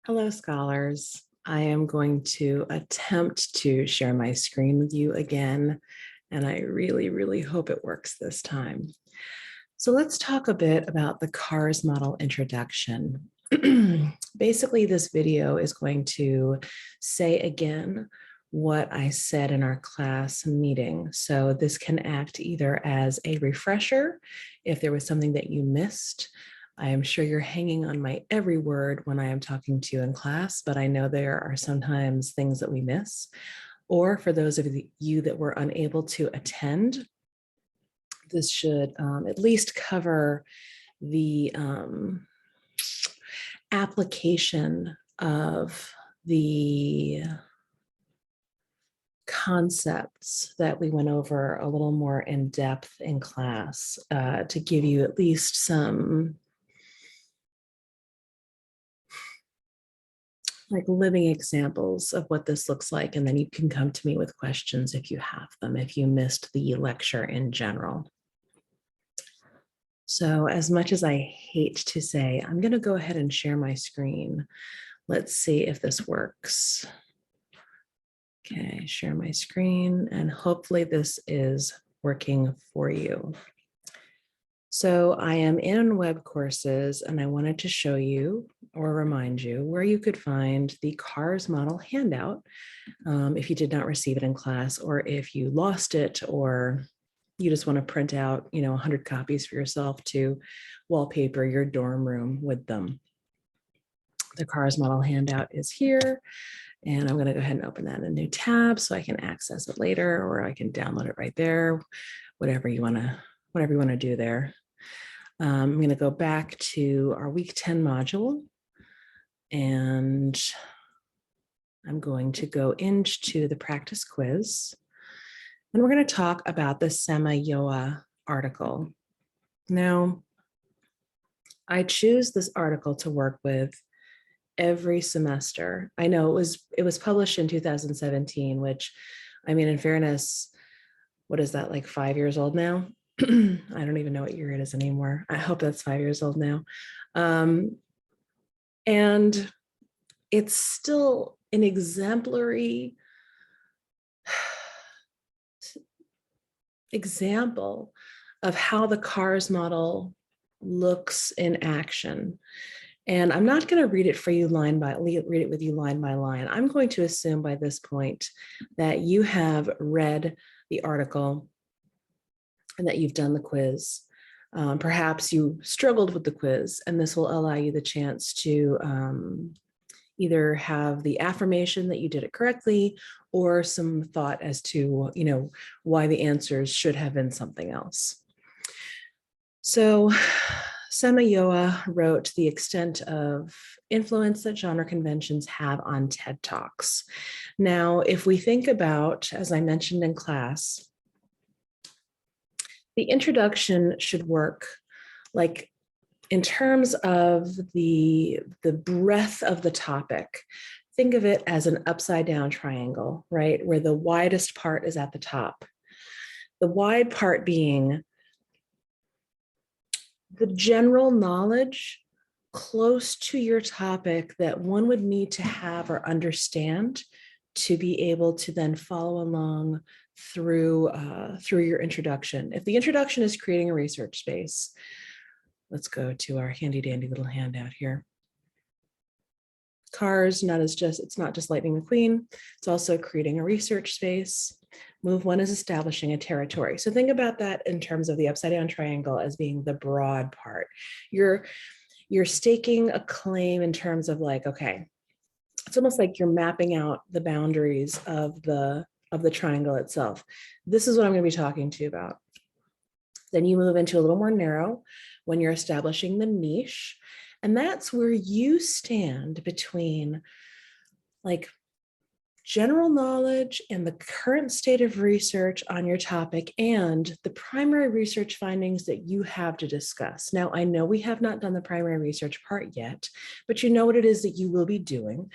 Hello, scholars. I am going to attempt to share my screen with you again, and I really hope it works this time. So let's talk a bit about the CARS model introduction. Basically, this video is going to say again what I said in our class meeting. So this can act either as a refresher if there was something that you missed. I am sure you're hanging on my every word when I am talking to you in class, but I know there are sometimes things that we miss. Or for those of you that were unable to attend, this should at least cover the application of the concepts that we went over a little more in depth in class to give you at least some like living examples of what this looks like. And then you can come to me with questions if you have them, if you missed the lecture in general. So as much as I hate to say, I'm going to go ahead and share my screen. Let's see if this works. Okay, share my screen, and hopefully this is working for you. So I am in web courses, and I wanted to show you or remind you where you could find the CARS model handout if you did not receive it in class, or if you lost it, or you just want to print out, 100 copies for yourself to wallpaper your dorm room with them. The CARS model handout is here, and I'm going to go ahead and open that in a new tab so I can access it later, or I can download it right there, whatever you want to do there. I'm going to go back to our week 10 module, and I'm going to go into the practice quiz, and we're going to talk about the Samayoa article. Now, I choose this article to work with every semester. I know it was published in 2017, which, I mean, in fairness, what is that, like 5 years old now? I don't even know what year it is anymore. I hope that's 5 years old now. And it's still an exemplary example of how the CARS model looks in action. And I'm not going to read it for you read it with you line by line. I'm going to assume by this point that you have read the article and that you've done the quiz. Perhaps you struggled with the quiz, and this will allow you the chance to either have the affirmation that you did it correctly, or some thought as to, why the answers should have been something else. So Samayoa wrote The Extent of Influence That Genre Conventions Have on TED Talks. Now, if we think about, as I mentioned in class, the introduction should work like in terms of the breadth of the topic. Think of it as an upside down triangle, right? Where the widest part is at the top. The wide part being the general knowledge close to your topic that one would need to have or understand to be able to then follow along through your introduction. If the introduction is creating a research space, let's go to our handy dandy little handout here. CARS, it's not just Lightning McQueen, it's also creating a research space. Move one is establishing a territory. So think about that in terms of the upside down triangle as being the broad part. You're staking a claim in terms of like, okay, it's almost like you're mapping out the boundaries of the triangle itself. This is what I'm going to be talking to you about. Then you move into a little more narrow when you're establishing the niche. And that's where you stand between like general knowledge and the current state of research on your topic and the primary research findings that you have to discuss. Now, I know we have not done the primary research part yet, but you know what it is that you will be doing.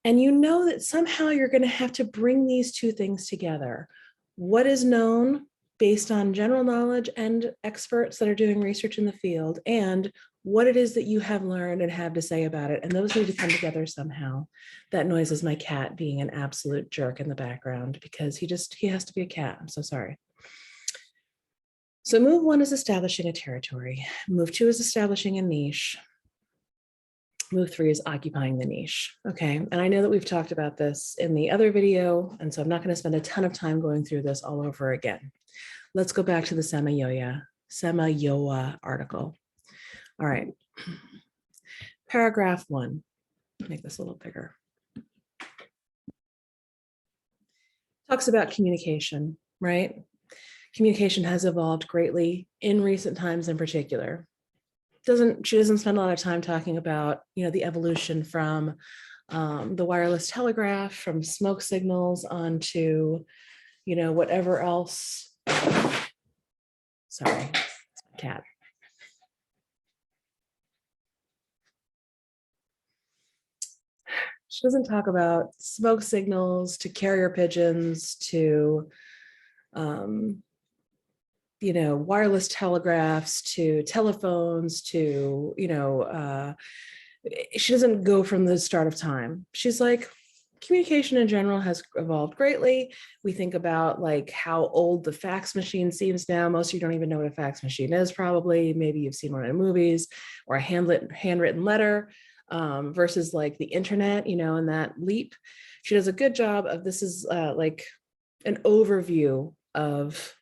And you know that somehow you're going to have to bring these two things together. What is known based on general knowledge and experts that are doing research in the field, and what it is that you have learned and have to say about it. And those need to come together somehow. That noise is my cat being an absolute jerk in the background because he has to be a cat. I'm so sorry. So move 1 is establishing a territory. Move 2 is establishing a niche. Move 3 is occupying the niche. Okay, and I know that we've talked about this in the other video, and so I'm not going to spend a ton of time going through this all over again. Let's go back to the Samayoa article. All right, paragraph 1. Make this a little bigger. Talks about communication, right? Communication has evolved greatly in recent times in particular. She doesn't spend a lot of time talking about, the evolution from the wireless telegraph, from smoke signals onto, whatever else. Sorry, it's my cat. She doesn't talk about smoke signals to carrier pigeons to wireless telegraphs to telephones to, she doesn't go from the start of time. She's like, communication in general has evolved greatly. We think about like how old the fax machine seems now. Most of you don't even know what a fax machine is probably. Maybe you've seen one in movies or a handwritten letter versus like the internet, and that leap. She does a good job of this is like an overview of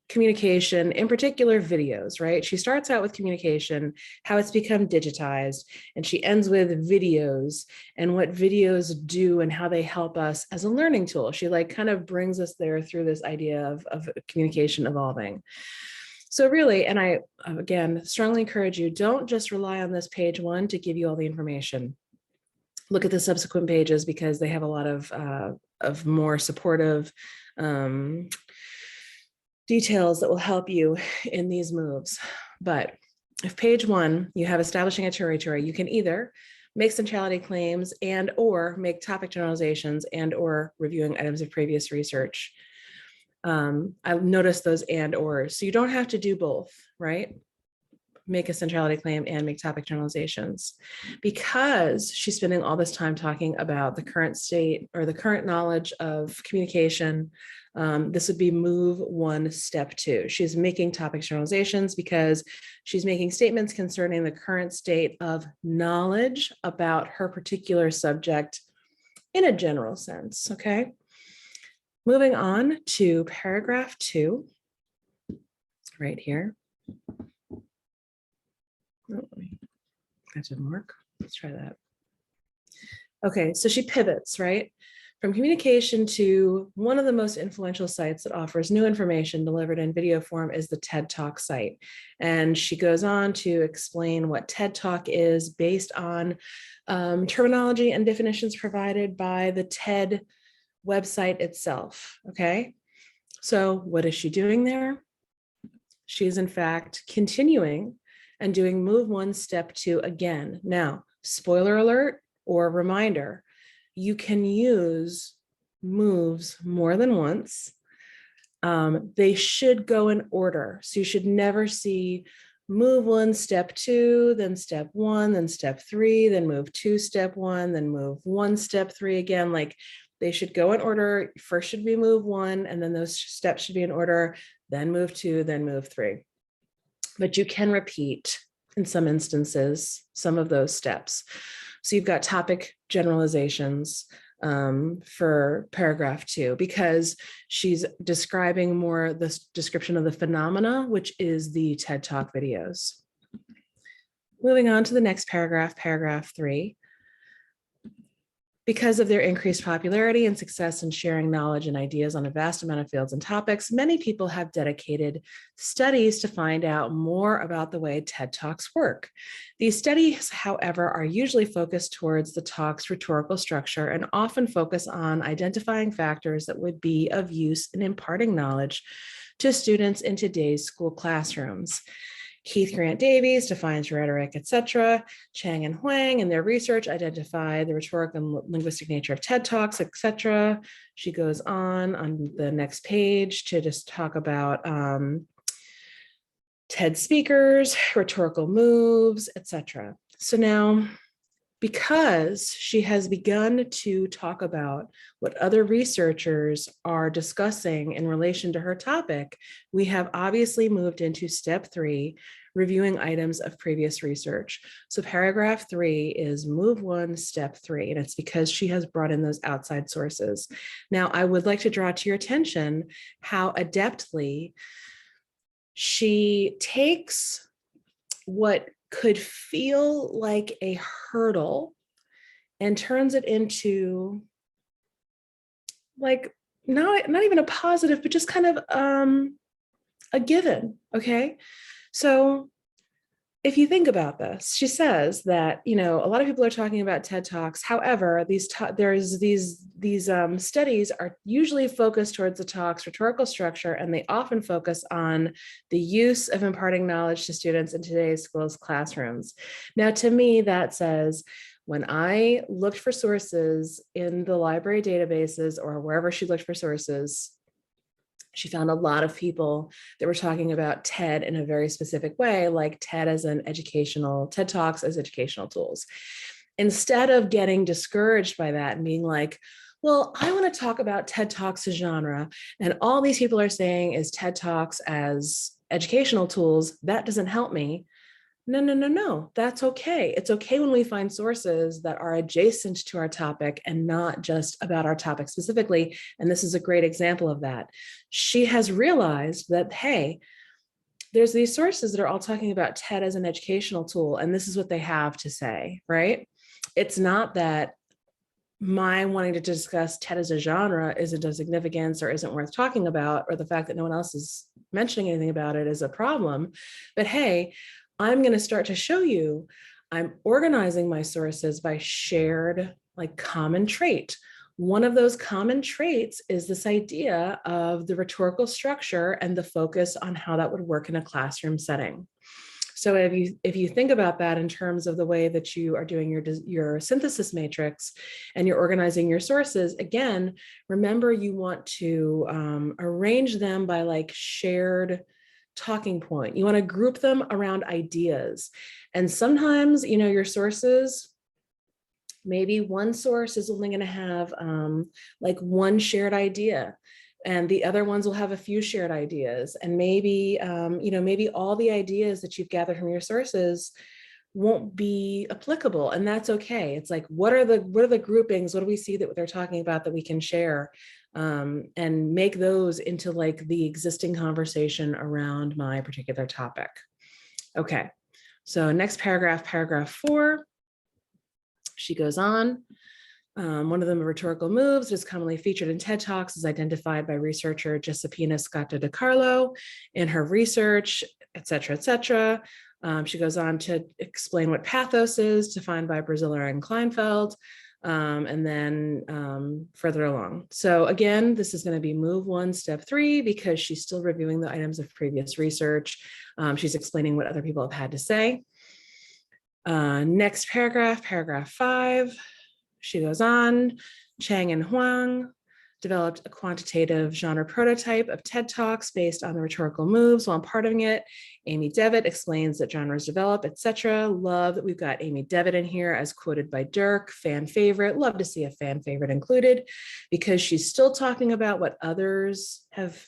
communication, in particular videos, right? She starts out with communication, how it's become digitized, and she ends with videos and what videos do and how they help us as a learning tool. She like kind of brings us there through this idea of communication evolving. So really, and I, again, strongly encourage you, don't just rely on this page 1 to give you all the information. Look at the subsequent pages because they have a lot of more supportive details that will help you in these moves. But if page 1, you have establishing a territory, you can either make centrality claims and or make topic generalizations and or reviewing items of previous research. I noticed those and or, so you don't have to do both, right? Make a centrality claim and make topic generalizations, because she's spending all this time talking about the current state or the current knowledge of communication. This would be move 1, step 2. She's making topic generalizations because she's making statements concerning the current state of knowledge about her particular subject in a general sense, okay? Moving on to paragraph 2, right here. Oh, that didn't work. Let's try that. Okay, so she pivots, right? From communication to one of the most influential sites that offers new information delivered in video form is the TED Talk site. And she goes on to explain what TED Talk is based on terminology and definitions provided by the TED website itself, okay? So what is she doing there? She is in fact continuing and doing move 1, step 2 again. Now, spoiler alert or reminder, you can use moves more than once. They should go in order. So you should never see move 1, step 2, then step 1, then step 3, then move 2, step 1, then move 1, step 3 again. Like they should go in order. First should be move 1, and then those steps should be in order, then move 2, then move 3. But you can repeat in some instances some of those steps. So you've got topic generalizations for paragraph 2, because she's describing more the description of the phenomena, which is the TED Talk videos. Moving on to the next paragraph, paragraph 3. Because of their increased popularity and success in sharing knowledge and ideas on a vast amount of fields and topics, many people have dedicated studies to find out more about the way TED Talks work. These studies, however, are usually focused towards the talk's rhetorical structure and often focus on identifying factors that would be of use in imparting knowledge to students in today's school classrooms. Keith Grant Davies defines rhetoric, etc. Chang and Huang in their research identify the rhetorical and linguistic nature of TED Talks, etc. She goes on the next page to just talk about TED speakers, rhetorical moves, etc. So now, because she has begun to talk about what other researchers are discussing in relation to her topic, we have obviously moved into step 3, reviewing items of previous research. So paragraph 3 is move 1, step 3, and it's because she has brought in those outside sources. Now, I would like to draw to your attention how adeptly she takes what could feel like a hurdle and turns it into like not even a positive, but just kind of a given. Okay. So if you think about this, she says that, you know, a lot of people are talking about TED Talks. However, these studies are usually focused towards the talk's rhetorical structure, and they often focus on the use of imparting knowledge to students in today's schools classrooms. Now, to me, that says, when I looked for sources in the library databases or wherever she looked for sources, she found a lot of people that were talking about TED in a very specific way, like TED Talks as educational tools. Instead of getting discouraged by that and being like, well, I want to talk about TED Talks as genre, and all these people are saying is TED Talks as educational tools, that doesn't help me. No, that's okay. It's okay when we find sources that are adjacent to our topic and not just about our topic specifically. And this is a great example of that. She has realized that, hey, there's these sources that are all talking about TED as an educational tool, and this is what they have to say, right? It's not that my wanting to discuss TED as a genre isn't of significance or isn't worth talking about, or the fact that no one else is mentioning anything about it is a problem. But hey, I'm going to start to show you, I'm organizing my sources by shared, like, common trait. One of those common traits is this idea of the rhetorical structure and the focus on how that would work in a classroom setting. So if you think about that in terms of the way that you are doing your synthesis matrix and you're organizing your sources, again, remember you want to arrange them by like shared talking point. You want to group them around ideas. And sometimes, you know, your sources, maybe one source is only going to have like one shared idea, and the other ones will have a few shared ideas. And maybe, you know, maybe all the ideas that you've gathered from your sources won't be applicable, and that's okay. It's like, what are the groupings? What do we see that they're talking about that we can share, and make those into like the existing conversation around my particular topic. Okay, so next paragraph, paragraph 4, she goes on. One of them, rhetorical moves, that is commonly featured in TED Talks, is identified by researcher Josepina Scotto de Carlo in her research, et cetera, et cetera. She goes on to explain what pathos is, defined by Braziller and Kleinfeld, and then further along. So again, this is going to be move 1, step 3, because she's still reviewing the items of previous research. She's explaining what other people have had to say. Next paragraph, paragraph 5, she goes on. Chang and Huang developed a quantitative genre prototype of TED Talks based on the rhetorical moves while imparting it. Amy Devitt explains that genres develop, etc. Love that we've got Amy Devitt in here as quoted by Dirk, fan favorite. Love to see a fan favorite included, because she's still talking about what others have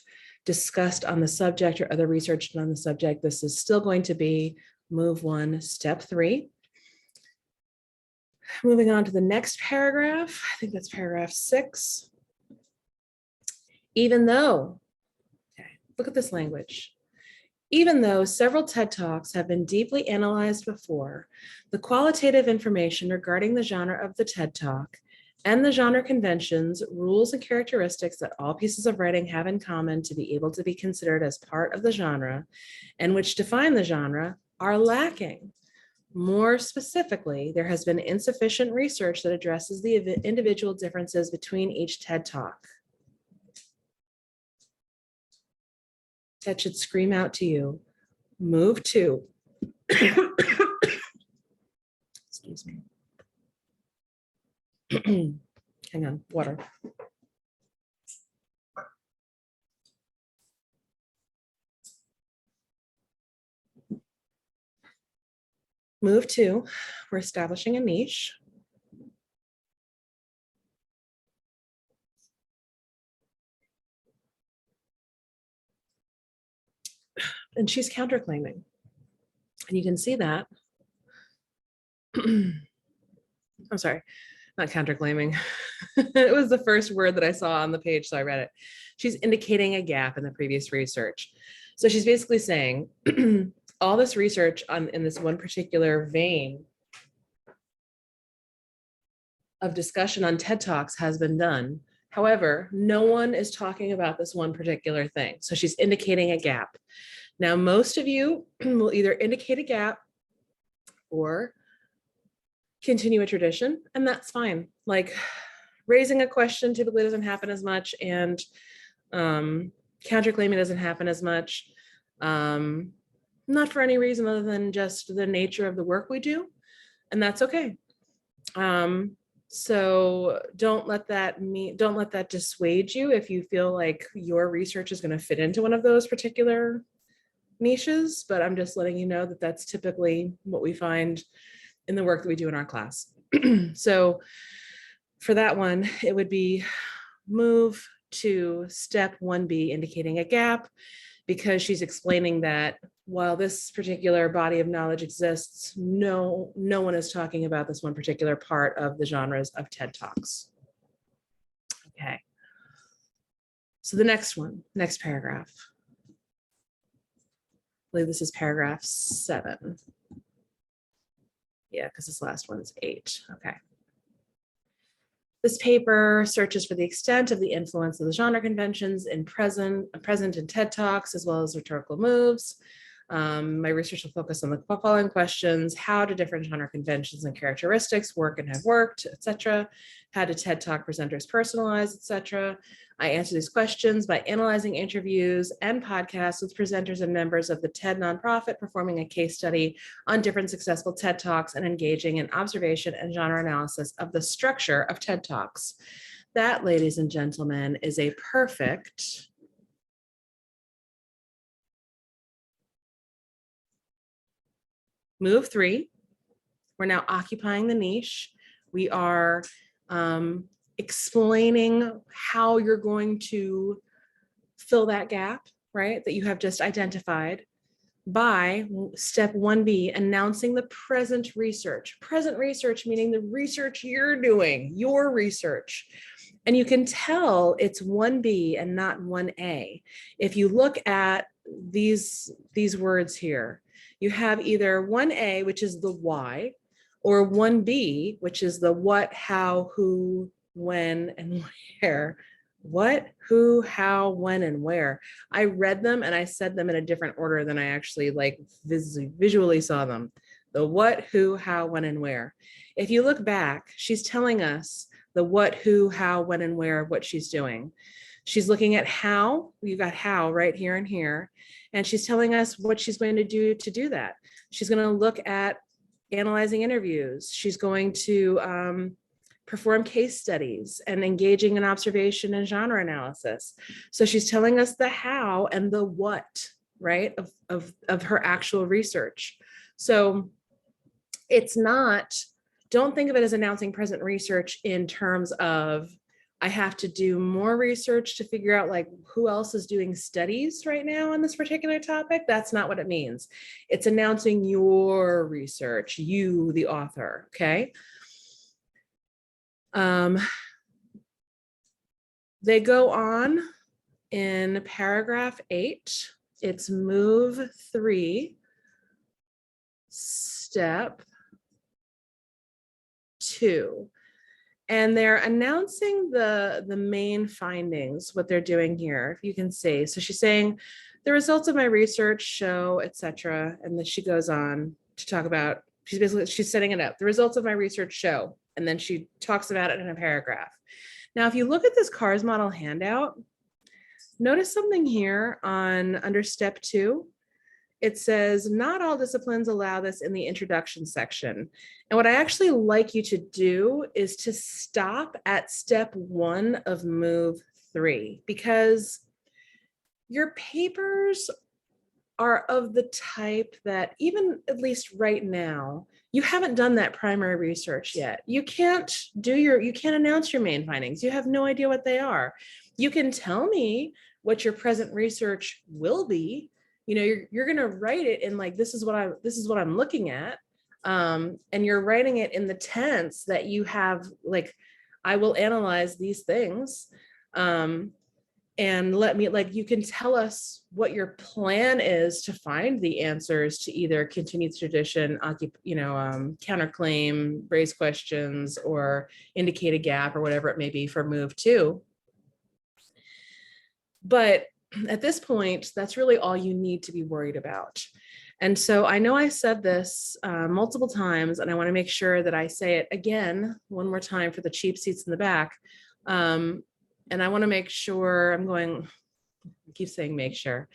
discussed on the subject or other research on the subject. This is still going to be move 1, step 3. Moving on to the next paragraph, I think that's paragraph 6. Even though, okay, look at this language. Even though several TED Talks have been deeply analyzed before, the qualitative information regarding the genre of the TED Talk and the genre conventions, rules, and characteristics that all pieces of writing have in common to be able to be considered as part of the genre and which define the genre are lacking. More specifically, there has been insufficient research that addresses the individual differences between each TED Talk. That should scream out to you. Move 2. Excuse me. Hang on, water. Move 2, we're establishing a niche. And she's counterclaiming. And you can see that. I'm sorry, not counterclaiming. It was the first word that I saw on the page, so I read it. She's indicating a gap in the previous research. So she's basically saying all this research in this one particular vein of discussion on TED Talks has been done. However, no one is talking about this one particular thing. So she's indicating a gap. Now, most of you will either indicate a gap or continue a tradition, and that's fine. Like raising a question typically doesn't happen as much, and counterclaiming doesn't happen as much. Not for any reason other than just the nature of the work we do, and that's okay. So don't let that dissuade you if you feel like your research is going to fit into one of those particular niches, but I'm just letting you know that that's typically what we find in the work that we do in our class. So for that one, it would be move to step 1B, indicating a gap, because she's explaining that while this particular body of knowledge exists, no one is talking about this one particular part of the genres of TED Talks. Okay. So the next paragraph. I believe this is paragraph 7. Yeah, because this last one's 8. Okay. This paper searches for the extent of the influence of the genre conventions in present in TED Talks, as well as rhetorical moves. My research will focus on the following questions: how do different genre conventions and characteristics work and have worked, etc.? How do TED Talk presenters personalize, etc.? I answer these questions by analyzing interviews and podcasts with presenters and members of the TED nonprofit, performing a case study on different successful TED Talks, and engaging in observation and genre analysis of the structure of TED Talks. That, ladies and gentlemen, is a perfect move 3. We're now occupying the niche. We are explaining how you're going to fill that gap, right, that you have just identified by step 1B, announcing the present research. Present research meaning the research you're doing, your research. And you can tell it's 1B and not 1A. If you look at these words here, you have either 1A, which is the why, or 1B, which is the what, how, who, when, and where. What, who, how, when, and where. I read them and I said them in a different order than I actually like visually saw them. The what, who, how, when, and where. If you look back, she's telling us the what, who, how, when, and where of what she's doing. She's looking at how, you got how right here and here, and she's telling us what she's going to do that. She's going to look at analyzing interviews. She's going to perform case studies and engaging in observation and genre analysis. So she's telling us the how and the what, right, of her actual research. So it's not, don't think of it as announcing present research in terms of I have to do more research to figure out like who else is doing studies right now on this particular topic. That's not what it means. It's announcing your research, you, the author, okay? They go on in paragraph 8. It's move 3, step 2. And they're announcing the main findings, what they're doing here, if you can see. So she's saying, the results of my research show, etc. And then she goes on to talk about, she's setting it up. The results of my research show, and then she talks about it in a paragraph. Now, if you look at this CARS model handout, notice something here under step 2. It says, not all disciplines allow this in the introduction section. And what I actually like you to do is to stop at step 1 of move 3, because your papers are of the type that even at least right now, you haven't done that primary research yet. You can't announce your main findings. You have no idea what they are. You can tell me what your present research will be. You know, you're going to write it in like, this is what I'm looking at. And you're writing it in the tense that you have, like, I will analyze these things. And let me, like, you can tell us what your plan is to find the answers to either continued tradition, counterclaim, raise questions, or indicate a gap, or whatever it may be for move 2. But at this point, that's really all you need to be worried about. And so I know I said this multiple times, and I want to make sure that I say it again one more time for the cheap seats in the back. And I want to make sure I keep saying make sure.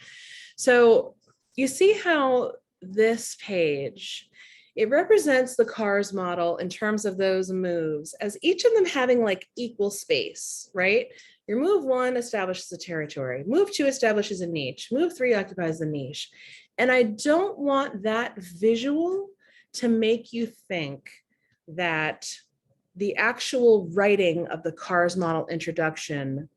So you see how this page, it represents the CARS model in terms of those moves as each of them having like equal space, right? Your move 1 establishes a territory. Move 2 establishes a niche. Move 3 occupies the niche. And I don't want that visual to make you think that the actual writing of the CARS model introduction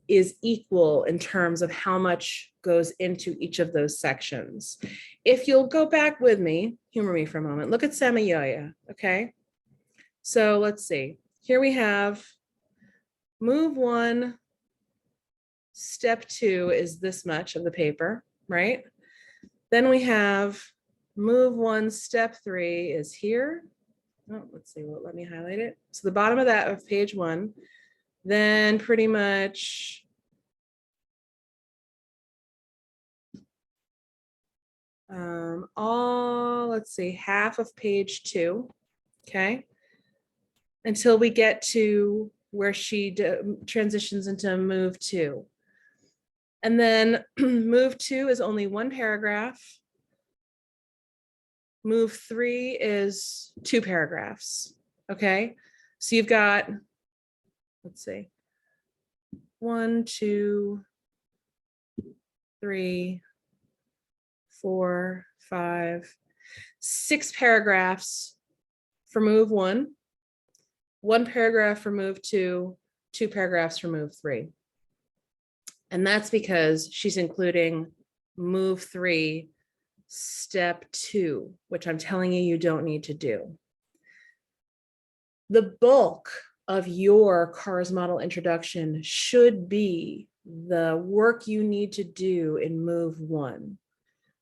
is equal in terms of how much goes into each of those sections. If you'll go back with me, humor me for a moment, look at Samayoya, okay? So let's see, here we have move 1, step 2 is this much of the paper, right? Then we have move 1, step 3 is here. Oh, let's see, let me highlight it. So the bottom of that of page 1, then pretty much let's see, half of page 2, okay? Until we get to where she transitions into move 2. And then move 2 is only 1 paragraph. Move 3 is 2 paragraphs, okay? So you've got, let's see, 1, 2, 3, 4, 5, 6 paragraphs for move 1, 1 paragraph for move 2, 2 paragraphs for move 3. And that's because she's including move 3, step 2, which I'm telling you, you don't need to do. The bulk of your CARS model introduction should be the work you need to do in move 1.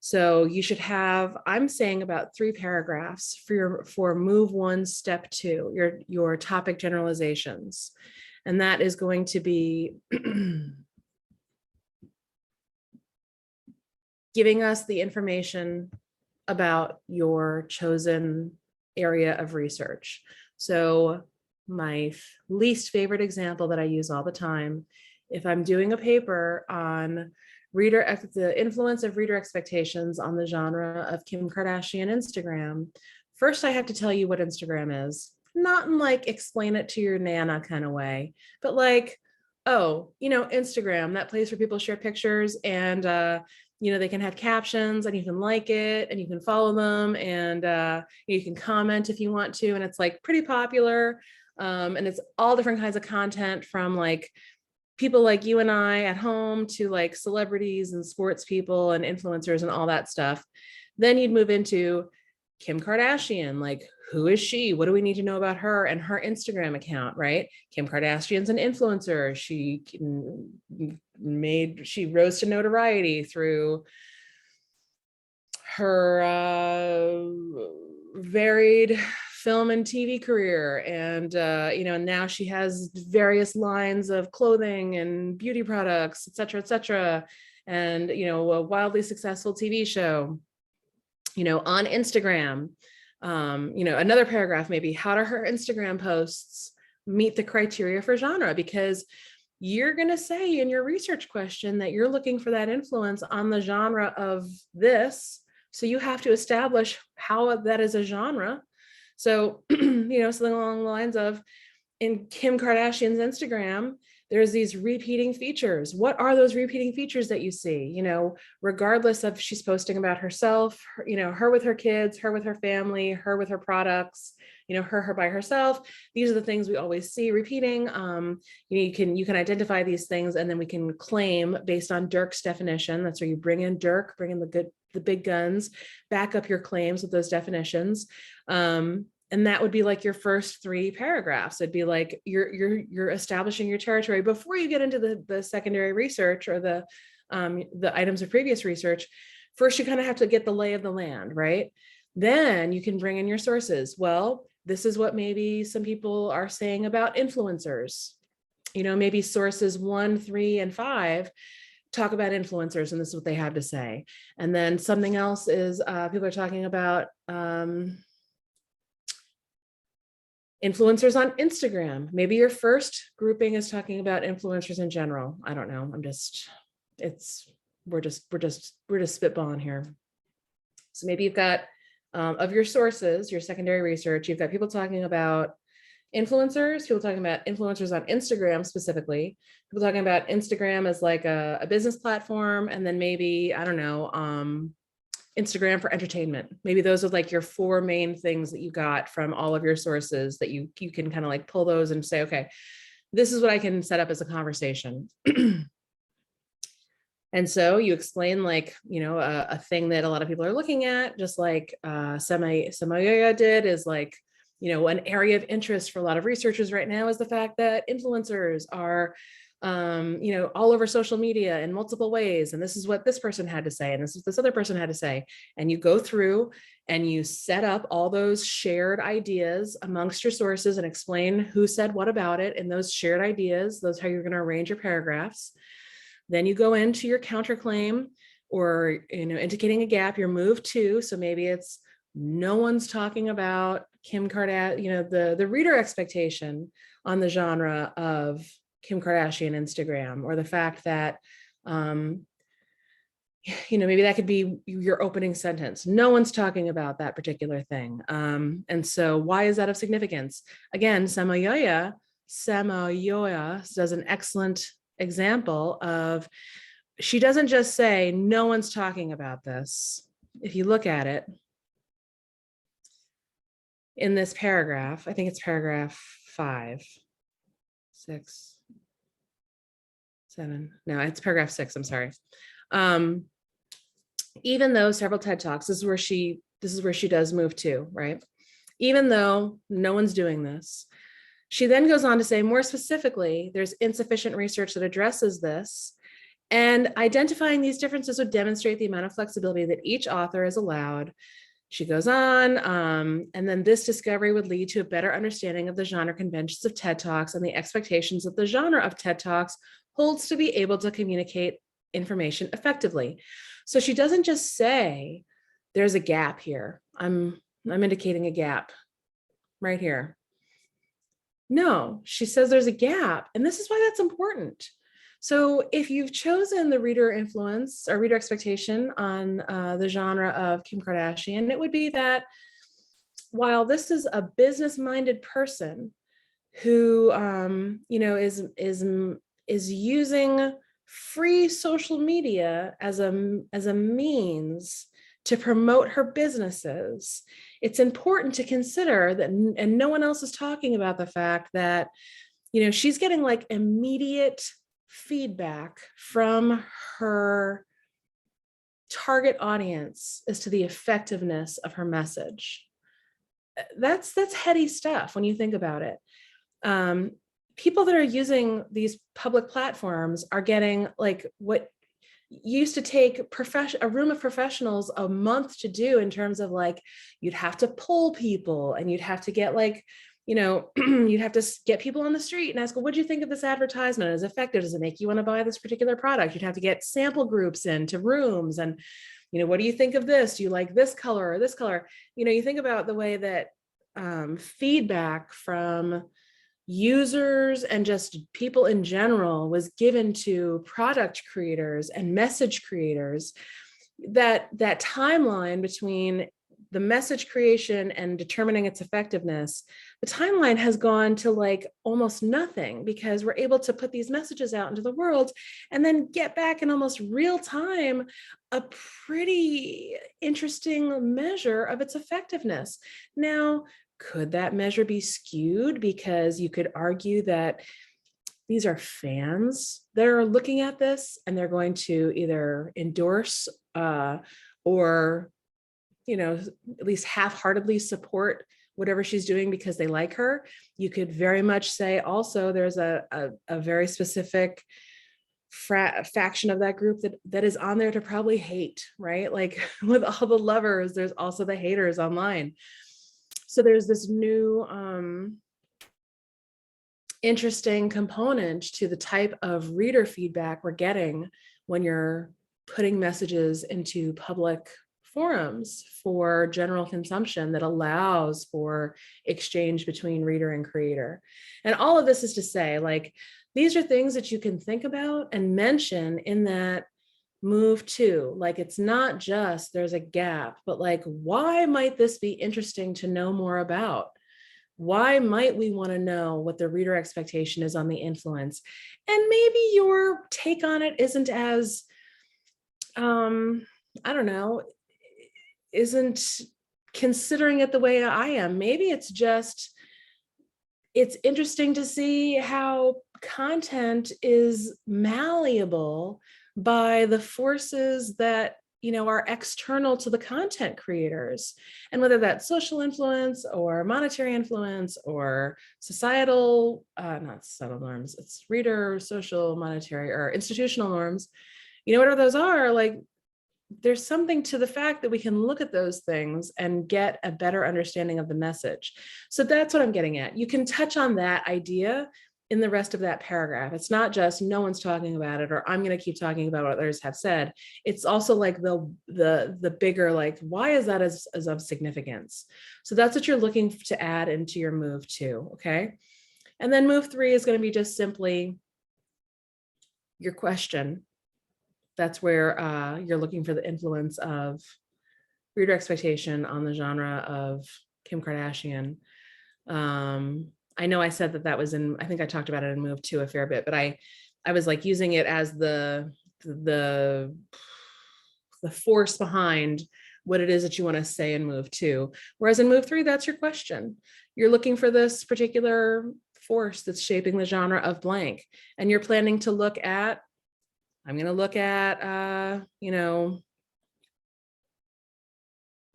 So you should have, I'm saying about 3 paragraphs for move 1, step 2, your topic generalizations. And that is going to be giving us the information about your chosen area of research. So my least favorite example that I use all the time, if I'm doing a paper on the influence of reader expectations on the genre of Kim Kardashian Instagram, first I have to tell you what Instagram is, not in like explain it to your Nana kind of way, but like, oh, Instagram, that place where people share pictures and they can have captions and you can like it and you can follow them and you can comment if you want to. And it's like pretty popular. And it's all different kinds of content from like people like you and I at home to like celebrities and sports people and influencers and all that stuff. Then you'd move into Kim Kardashian, like who is she? What do we need to know about her and her Instagram account, right? Kim Kardashian's an influencer. She rose to notoriety through her varied film and TV career. And, now she has various lines of clothing and beauty products, et cetera, and, a wildly successful TV show, on Instagram. Another paragraph, maybe how do her Instagram posts meet the criteria for genre? Because you're going to say in your research question that you're looking for that influence on the genre of this. So you have to establish how that is a genre. So, something along the lines of in Kim Kardashian's Instagram, there's these repeating features. What are those repeating features that you see? You know, regardless of she's posting about herself, you know, her with her kids, her with her family, her with her products, you know, her by herself. These are the things we always see repeating. You know, you can identify these things, and then we can claim based on Dirk's definition. That's where you bring in Dirk, bring in the big guns, back up your claims with those definitions. And that would be like your first 3 paragraphs. It'd be like you're establishing your territory before you get into the secondary research or the items of previous research. First, you kind of have to get the lay of the land, right? Then you can bring in your sources. Well, this is what maybe some people are saying about influencers. You know, maybe sources 1, 3, and 5 talk about influencers, and this is what they have to say. And then something else is people are talking about influencers on Instagram. Maybe your first grouping is talking about influencers in general. I don't know. We're just spitballing here. So maybe you've got of your sources, your secondary research, you've got people talking about influencers, people talking about influencers on Instagram specifically, people talking about Instagram as like a business platform, and then maybe, I don't know, Instagram for entertainment. Maybe those are like your 4 main things that you got from all of your sources that you can kind of like pull those and say, okay, this is what I can set up as a conversation. And so you explain, like, you know, a thing that a lot of people are looking at, just like Samayoya did, is like, you know, an area of interest for a lot of researchers right now is the fact that influencers are, you know, all over social media in multiple ways. And this is what this person had to say, and this is this other person had to say. And you go through and you set up all those shared ideas amongst your sources and explain who said what about it. And those shared ideas, those how you're going to arrange your paragraphs. Then you go into your counterclaim, or, you know, indicating a gap, your move 2. So maybe it's no one's talking about Kim Kardashian, you know, the reader expectation on the genre of Kim Kardashian Instagram, or the fact that, you know, maybe that could be your opening sentence. No one's talking about that particular thing. And so why is that of significance? Again, Samayoya does an excellent example of, she doesn't just say no one's talking about this. If you look at it in this paragraph, I think it's paragraph 5, 6, 7. No, it's paragraph 6. I'm sorry. Even though several TED Talks, this is where she does move to, right? Even though no one's doing this, she then goes on to say, more specifically, there's insufficient research that addresses this, and identifying these differences would demonstrate the amount of flexibility that each author is allowed. She goes on, and then this discovery would lead to a better understanding of the genre conventions of TED Talks and the expectations that the genre of TED Talks holds to be able to communicate information effectively. So she doesn't just say, there's a gap here. I'm indicating a gap right here. No, she says there's a gap, and this is why that's important. So if you've chosen the reader influence or reader expectation on the genre of Kim Kardashian, it would be that while this is a business-minded person who, you know, is using free social media as a means to promote her businesses, it's important to consider that, and no one else is talking about the fact that, you know, she's getting like immediate feedback from her target audience as to the effectiveness of her message. That's heady stuff when you think about it. People that are using these public platforms are getting like what used to take a room of professionals a month to do, in terms of like, you'd have to poll people, and you'd have to get like, you know, you'd have to get people on the street and ask, well, what do you think of this advertisement? Is it effective? Does it make you want to buy this particular product? You'd have to get sample groups into rooms, and, you know, what do you think of this? Do you like this color or this color? You know, you think about the way that feedback from users and just people in general was given to product creators and message creators, that timeline between the message creation and determining its effectiveness, the timeline has gone to like almost nothing, because we're able to put these messages out into the world and then get back in almost real time a pretty interesting measure of its effectiveness. Now, could that measure be skewed? Because you could argue that these are fans that are looking at this and they're going to either endorse or, you know, at least half-heartedly support whatever she's doing because they like her. You could very much say also there's a very specific faction of that group that is on there to probably hate, right? Like with all the lovers, there's also the haters online. So there's this new interesting component to the type of reader feedback we're getting when you're putting messages into public forums for general consumption that allows for exchange between reader and creator. And all of this is to say, like, these are things that you can think about and mention in that move to. Like, it's not just there's a gap, but like, why might this be interesting to know more about? Why might we want to know what the reader expectation is on the influence? And maybe your take on it isn't as, I don't know, isn't considering it the way I am. Maybe it's just, it's interesting to see how content is malleable by the forces that, you know, are external to the content creators, and whether that's social influence or monetary influence or societal, not societal norms, it's reader, social, monetary, or institutional norms, you know, whatever those are, like, there's something to the fact that we can look at those things and get a better understanding of the message. So that's what I'm getting at. You can touch on that idea in the rest of that paragraph. It's not just no one's talking about it, or I'm going to keep talking about what others have said. It's also like the bigger, like, why is that as of significance? So that's what you're looking to add into your move 2. Okay. And then move 3 is going to be just simply your question. That's where you're looking for the influence of reader expectation on the genre of Kim Kardashian. I know I said that was in, I think I talked about it in move 2 a fair bit, but I was like using it as the force behind what it is that you want to say in move 2. Whereas in move 3, that's your question. You're looking for this particular force that's shaping the genre of blank. And you're planning to look at, I'm going to look at, you know,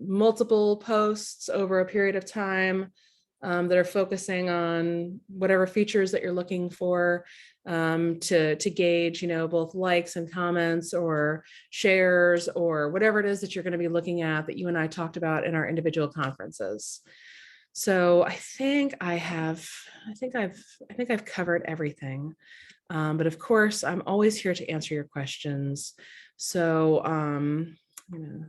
multiple posts over a period of time that are focusing on whatever features that you're looking for, to gauge, you know, both likes and comments or shares or whatever it is that you're going to be looking at that you and I talked about in our individual conferences. So I think I've covered everything. But of course, I'm always here to answer your questions. So, you know,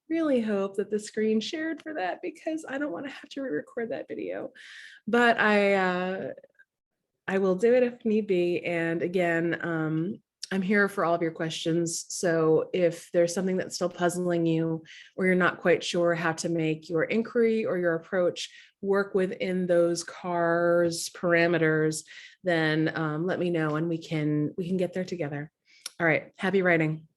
really hope that the screen shared for that, because I don't want to have to re-record that video, but I will do it if need be. And again, I'm here for all of your questions. So if there's something that's still puzzling you, or you're not quite sure how to make your inquiry or your approach work within those CARS parameters, then let me know and we can get there together. All right, happy writing.